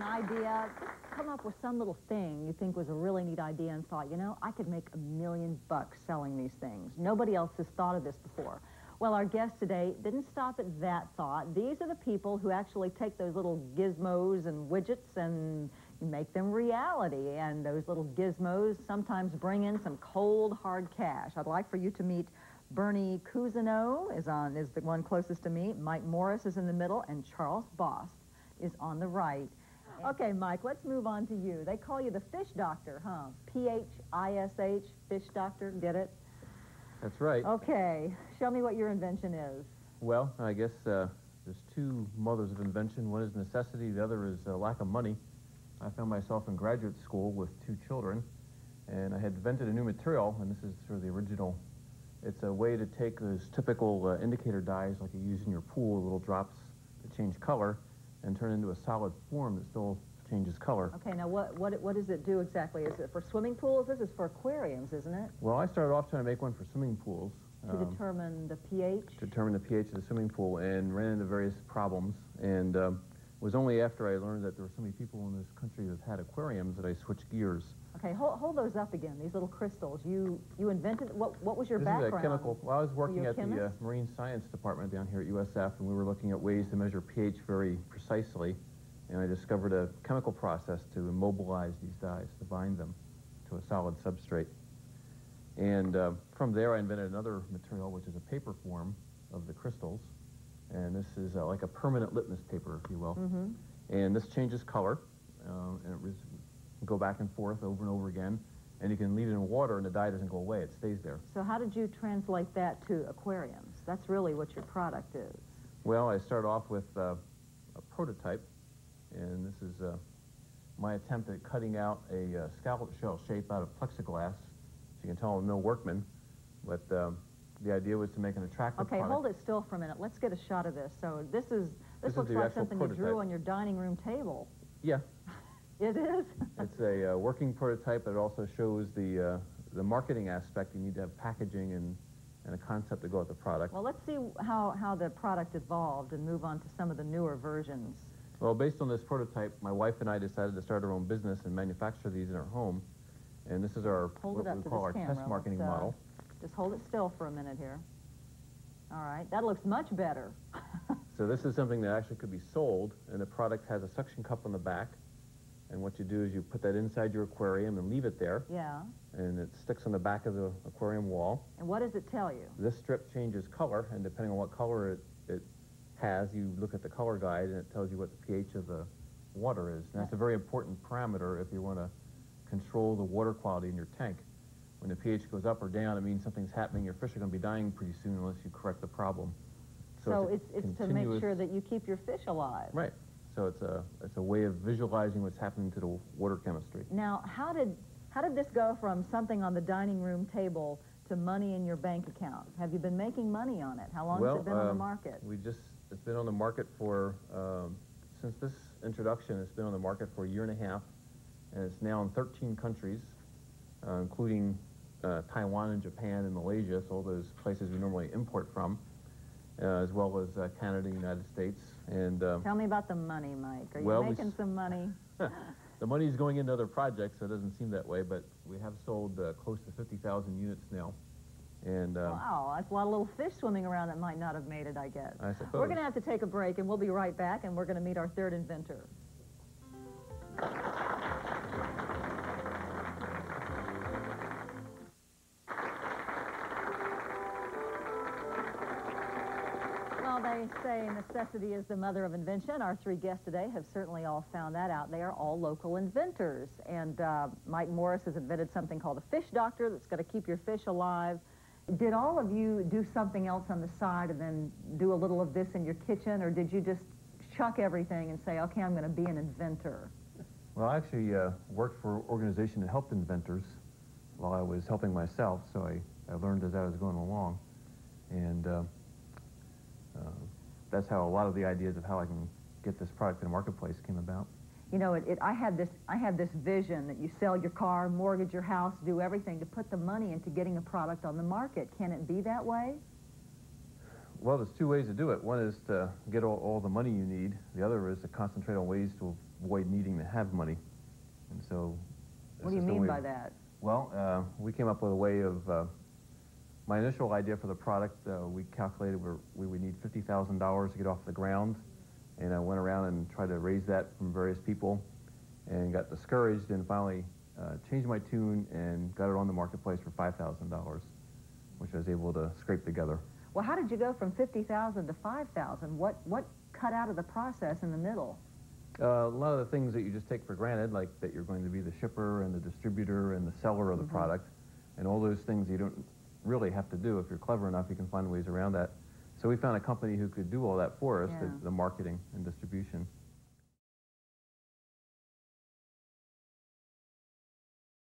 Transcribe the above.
an idea, just come up with some little thing you think was a really neat idea and thought, you know, I could make $1 million selling these things. Nobody else has thought of this before. Well, our guest today didn't stop at that thought. These are the people who actually take those little gizmos and widgets and make them reality. And those little gizmos sometimes bring in some cold, hard cash. I'd like for you to meet Bernie Cousineau is the one closest to me. Mike Morris is in the middle, and Charles Boss is on the right. Okay, Mike, let's move on to you. They call you the fish doctor, huh? P-H-I-S-H, fish doctor, get it? That's right. Okay, show me what your invention is. Well, I guess there's two mothers of invention. One is necessity, the other is lack of money. I found myself in graduate school with 2 children, and I had invented a new material, and this is sort of the original. It's a way to take those typical indicator dyes like you use in your pool, little drops that change color, and turn into a solid form that still changes color. Okay, now what does it do exactly? Is it for swimming pools? This is for aquariums, isn't it? Well, I started off trying to make one for swimming pools. To determine the pH? Determine the pH of the swimming pool, and ran into various problems. And it was only after I learned that there were so many people in this country that had aquariums that I switched gears. Okay, hold those up again, these little crystals. You invented, what was your background? This is a chemical. Well, I was working at the Marine Science Department down here at USF, and we were looking at ways to measure pH very precisely. And I discovered a chemical process to immobilize these dyes, to bind them to a solid substrate. And from there, I invented another material, which is a paper form of the crystals. And this is like a permanent litmus paper, if you will. Mm-hmm. And this changes color, and it go back and forth over and over again. And you can leave it in water, and the dye doesn't go away. It stays there. So how did you translate that to aquariums? That's really what your product is. Well, I started off with a prototype. And this is my attempt at cutting out a scallop shell shape out of plexiglass. As you can tell, I'm no workman, but the idea was to make an attractive product. Okay, hold it still for a minute. Let's get a shot of this. So this looks like something you drew on your dining room table. Yeah. It is? It's a working prototype, but it also shows the marketing aspect. You need to have packaging and a concept to go with the product. Well, let's see how the product evolved and move on to some of the newer versions. Well, based on this prototype, my wife and I decided to start our own business and manufacture these in our home. And this is our what we call our test marketing model. Just hold it still for a minute here. All right, that looks much better. So this is something that actually could be sold, and the product has a suction cup on the back. And what you do is you put that inside your aquarium and leave it there. Yeah. And it sticks on the back of the aquarium wall. And what does it tell you? This strip changes color, and depending on what color it has, you look at the color guide, and it tells you what the pH of the water is. And that's a very important parameter if you want to control the water quality in your tank. When the pH goes up or down, it means something's happening. Your fish are going to be dying pretty soon unless you correct the problem. So it's to make sure that you keep your fish alive. Right. So it's a way of visualizing what's happening to the water chemistry. Now, how did this go from something on the dining room table to money in your bank account? Have you been making money on it? How long has it been on the market? It's been on the market for, since this introduction, it's been on the market for 1.5 years, and it's now in 13 countries, including Taiwan and Japan and Malaysia, so all those places we normally import from, as well as Canada and the United States. And tell me about the money, Mike. Are you making some money? The money is going into other projects, so it doesn't seem that way, but we have sold close to 50,000 units now. And wow, that's a lot of little fish swimming around that might not have made it, I guess. I suppose. We're going to have to take a break, and we'll be right back, and we're going to meet our third inventor. Well, they say necessity is the mother of invention. Our 3 guests today have certainly all found that out. They are all local inventors. And Mike Morris has invented something called a fish doctor that's going to keep your fish alive. Did all of you do something else on the side and then do a little of this in your kitchen, or did you just chuck everything and say, okay, I'm going to be an inventor? Well, I actually worked for an organization that helped inventors while I was helping myself, so I learned as I was going along. And that's how a lot of the ideas of how I can get this product in the marketplace came about. You know, I had this vision that you sell your car, mortgage your house, do everything to put the money into getting a product on the market. Can it be that way? Well, there's 2 ways to do it. One is to get all the money you need. The other is to concentrate on ways to avoid needing to have money. And so... What do you mean by that? Well, we came up with a way of... my initial idea for the product, we calculated we would need $50,000 to get off the ground, and I went around and tried to raise that from various people and got discouraged, and finally changed my tune and got it on the marketplace for $5,000, which I was able to scrape together. Well, how did you go from $50,000 to $5,000? What cut out of the process in the middle? A lot of the things that you just take for granted, like that you're going to be the shipper and the distributor and the seller of the product, and all those things you don't really have to do. If you're clever enough, you can find ways around that. So we found a company who could do all that for us, the marketing and distribution.